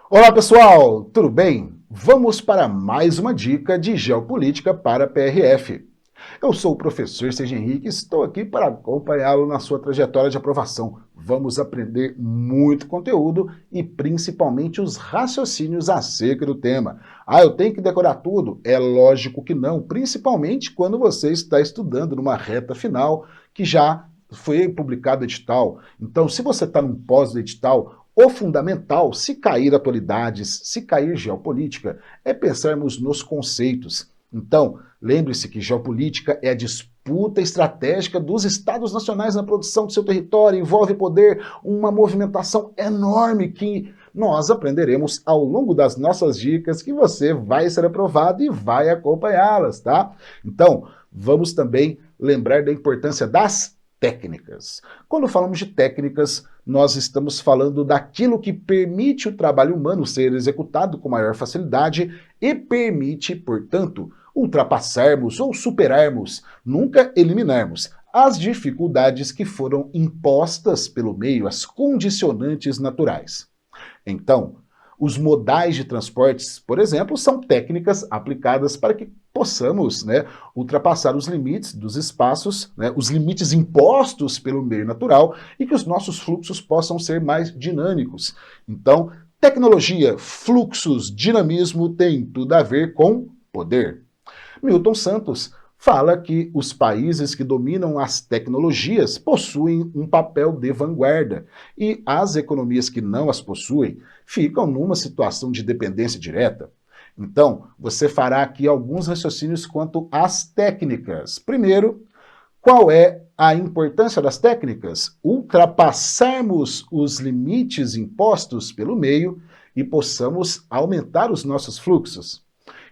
Olá pessoal, tudo bem? Vamos para mais uma dica de geopolítica para PRF. Eu sou o professor Sérgio Henrique e estou aqui para acompanhá-lo na sua trajetória de aprovação. Vamos aprender muito conteúdo e principalmente os raciocínios acerca do tema. Ah, eu tenho que decorar tudo? É lógico que não, principalmente quando você está estudando numa reta final que já foi publicado edital. Então, se você está num pós-edital, o fundamental, se cair atualidades, se cair geopolítica, é pensarmos nos conceitos. Então, lembre-se que geopolítica é a disputa estratégica dos estados nacionais na produção do seu território, envolve poder, uma movimentação enorme que nós aprenderemos ao longo das nossas dicas, que você vai ser aprovado e vai acompanhá-las, tá? Então, vamos também lembrar da importância das técnicas. Quando falamos de técnicas, nós estamos falando daquilo que permite o trabalho humano ser executado com maior facilidade e permite, portanto, ultrapassarmos ou superarmos, nunca eliminarmos, as dificuldades que foram impostas pelo meio, as condicionantes naturais. Então, os modais de transportes, por exemplo, são técnicas aplicadas para que possamos, ultrapassar os limites dos espaços, os limites impostos pelo meio natural e que os nossos fluxos possam ser mais dinâmicos. Então, tecnologia, fluxos, dinamismo tem tudo a ver com poder. Milton Santos fala que os países que dominam as tecnologias possuem um papel de vanguarda e as economias que não as possuem ficam numa situação de dependência direta. Então, você fará aqui alguns raciocínios quanto às técnicas. Primeiro, qual é a importância das técnicas? Ultrapassarmos os limites impostos pelo meio e possamos aumentar os nossos fluxos.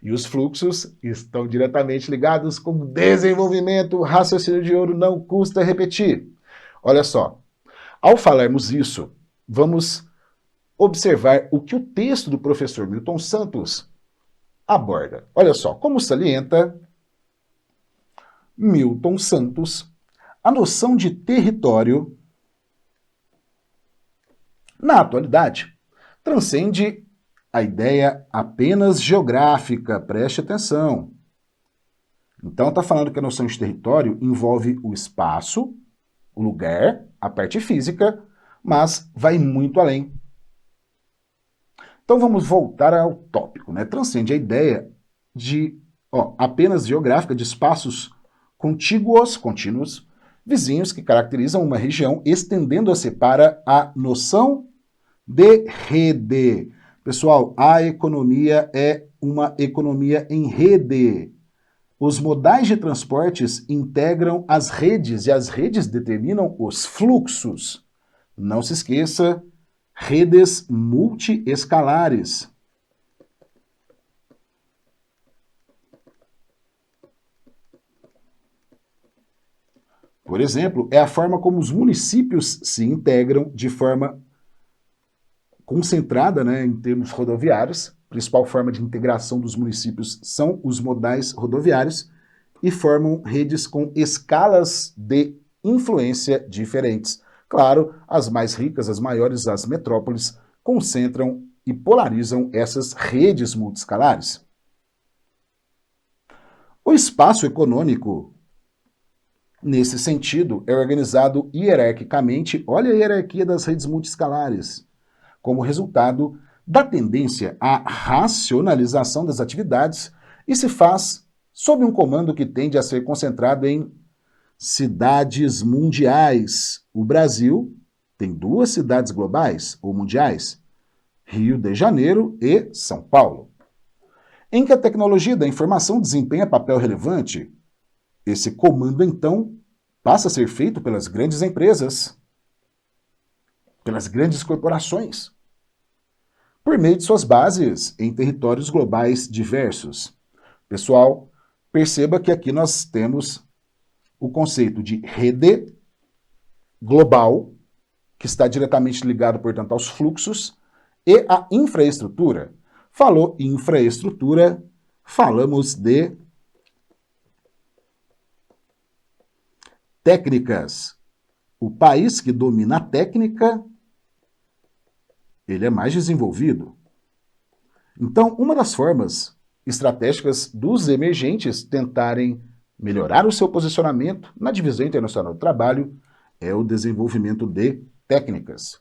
E os fluxos estão diretamente ligados com desenvolvimento, raciocínio de ouro, não custa repetir. Olha só, ao falarmos isso, vamos observar o que o texto do professor Milton Santos aborda. Olha só, como salienta Milton Santos, a noção de território, na atualidade, transcende a ideia apenas geográfica, preste atenção. Então está falando que a noção de território envolve o espaço, o lugar, a parte física, mas vai muito além. Então vamos voltar ao tópico, Transcende a ideia de apenas geográfica, de espaços contínuos, vizinhos que caracterizam uma região, estendendo-se para a noção de rede. Pessoal, a economia é uma economia em rede. Os modais de transportes integram as redes e as redes determinam os fluxos. Não se esqueça, redes multiescalares. Por exemplo, é a forma como os municípios se integram de forma concentrada, em termos rodoviários. A principal forma de integração dos municípios são os modais rodoviários e formam redes com escalas de influência diferentes. Claro, as mais ricas, as maiores, as metrópoles, concentram e polarizam essas redes multiescalares. O espaço econômico, nesse sentido, é organizado hierarquicamente. Olha a hierarquia das redes multiescalares, como resultado da tendência à racionalização das atividades e se faz sob um comando que tende a ser concentrado em cidades mundiais. O Brasil tem 2 cidades globais ou mundiais, Rio de Janeiro e São Paulo. Em que a tecnologia da informação desempenha papel relevante, esse comando, então, passa a ser feito pelas grandes empresas, pelas grandes corporações, por meio de suas bases em territórios globais diversos. Pessoal, perceba que aqui nós temos o conceito de rede global, que está diretamente ligado, portanto, aos fluxos, e a infraestrutura. Falou em infraestrutura, falamos de técnicas. O país que domina a técnica, ele é mais desenvolvido. Então, uma das formas estratégicas dos emergentes tentarem melhorar o seu posicionamento na divisão internacional do trabalho é o desenvolvimento de técnicas.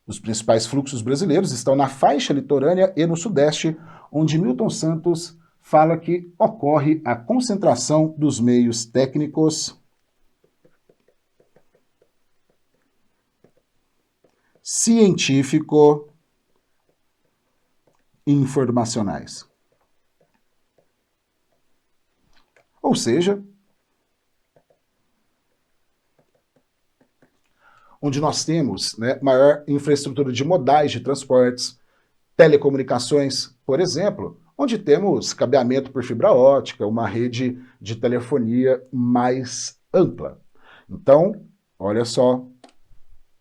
Os principais fluxos brasileiros estão na faixa litorânea e no sudeste, onde Milton Santos fala que ocorre a concentração dos meios técnicos, científico e informacionais. Ou seja, onde nós temos, né, maior infraestrutura de modais de transportes, telecomunicações, por exemplo, onde temos cabeamento por fibra ótica, uma rede de telefonia mais ampla. Então, olha só,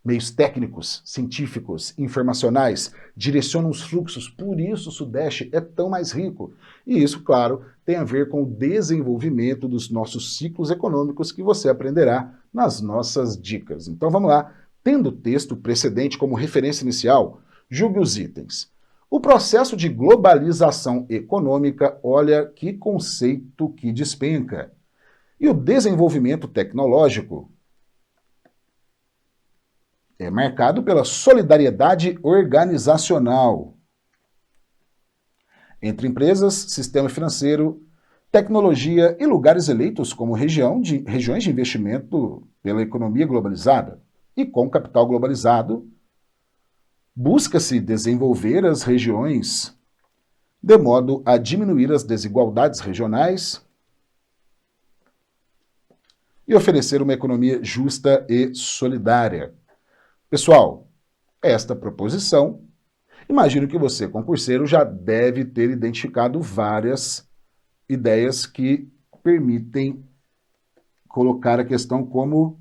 meios técnicos, científicos, informacionais direcionam os fluxos, por isso o Sudeste é tão mais rico. E isso, claro, tem a ver com o desenvolvimento dos nossos ciclos econômicos que você aprenderá nas nossas dicas. Então vamos lá, tendo o texto precedente como referência inicial, julgue os itens. O processo de globalização econômica, olha que conceito que despenca. E o desenvolvimento tecnológico é marcado pela solidariedade organizacional entre empresas, sistema financeiro, tecnologia e lugares eleitos como regiões de investimento pela economia globalizada. E com capital globalizado, busca-se desenvolver as regiões de modo a diminuir as desigualdades regionais e oferecer uma economia justa e solidária. Pessoal, esta proposição, imagino que você, concurseiro, já deve ter identificado várias ideias que permitem colocar a questão como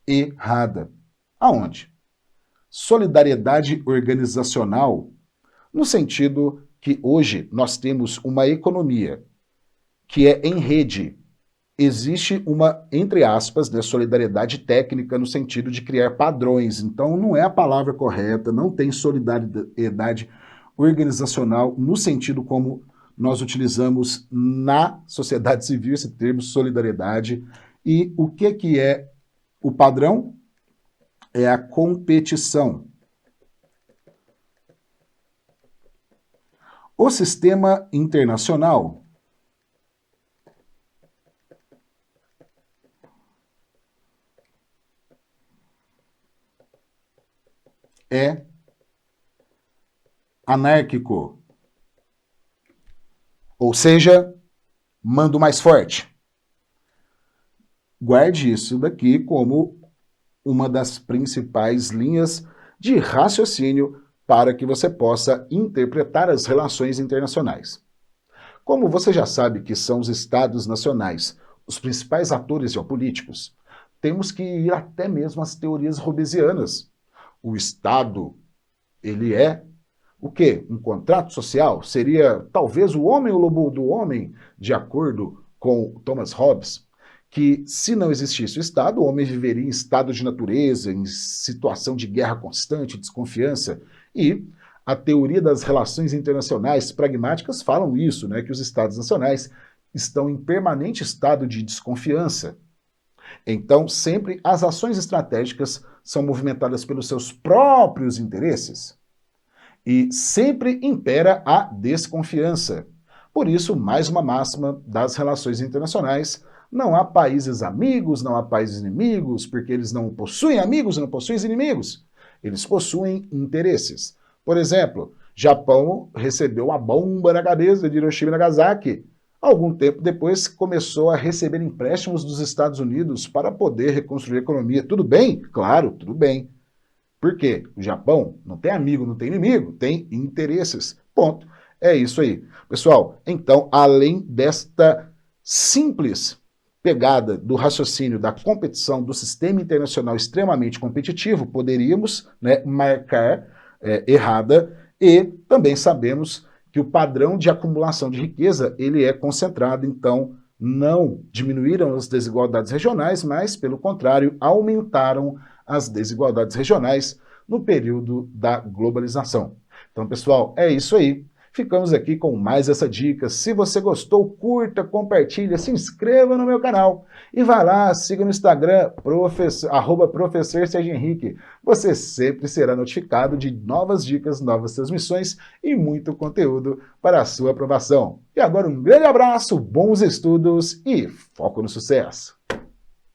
errada. Aonde? Solidariedade organizacional, no sentido que hoje nós temos uma economia que é em rede. Existe uma, entre aspas, né, solidariedade técnica no sentido de criar padrões. Então, não é a palavra correta, não tem solidariedade organizacional no sentido como nós utilizamos na sociedade civil esse termo solidariedade. E o que é o padrão? É a competição. O sistema internacional é anárquico, ou seja, mando mais forte. Guarde isso daqui como uma das principais linhas de raciocínio para que você possa interpretar as relações internacionais. Como você já sabe que são os estados nacionais os principais atores geopolíticos, temos que ir até mesmo às teorias hobbesianas. O Estado, ele é o quê? Um contrato social? Seria talvez o homem o lobo do homem, de acordo com Thomas Hobbes, que se não existisse o Estado, o homem viveria em estado de natureza, em situação de guerra constante, desconfiança. E a teoria das relações internacionais pragmáticas falam isso, né, que os Estados nacionais estão em permanente estado de desconfiança. Então, sempre as ações estratégicas são movimentadas pelos seus próprios interesses e sempre impera a desconfiança. Por isso, mais uma máxima das relações internacionais: não há países amigos, não há países inimigos, porque eles não possuem amigos e não possuem inimigos. Eles possuem interesses. Por exemplo, Japão recebeu a bomba na cabeça de Hiroshima e Nagasaki. Algum tempo depois, começou a receber empréstimos dos Estados Unidos para poder reconstruir a economia. Tudo bem? Claro, tudo bem. Por quê? O Japão não tem amigo, não tem inimigo, tem interesses. Ponto. É isso aí. Pessoal, então, além desta simples pegada do raciocínio da competição do sistema internacional extremamente competitivo, poderíamos, né, marcar errada, e também sabemos que o padrão de acumulação de riqueza ele é concentrado, então não diminuíram as desigualdades regionais, mas, pelo contrário, aumentaram as desigualdades regionais no período da globalização. Então, pessoal, é isso aí. Ficamos aqui com mais essa dica. Se você gostou, curta, compartilha, se inscreva no meu canal. E vai lá, siga no Instagram, @professor Sérgio Henrique. Você sempre será notificado de novas dicas, novas transmissões e muito conteúdo para a sua aprovação. E agora um grande abraço, bons estudos e foco no sucesso!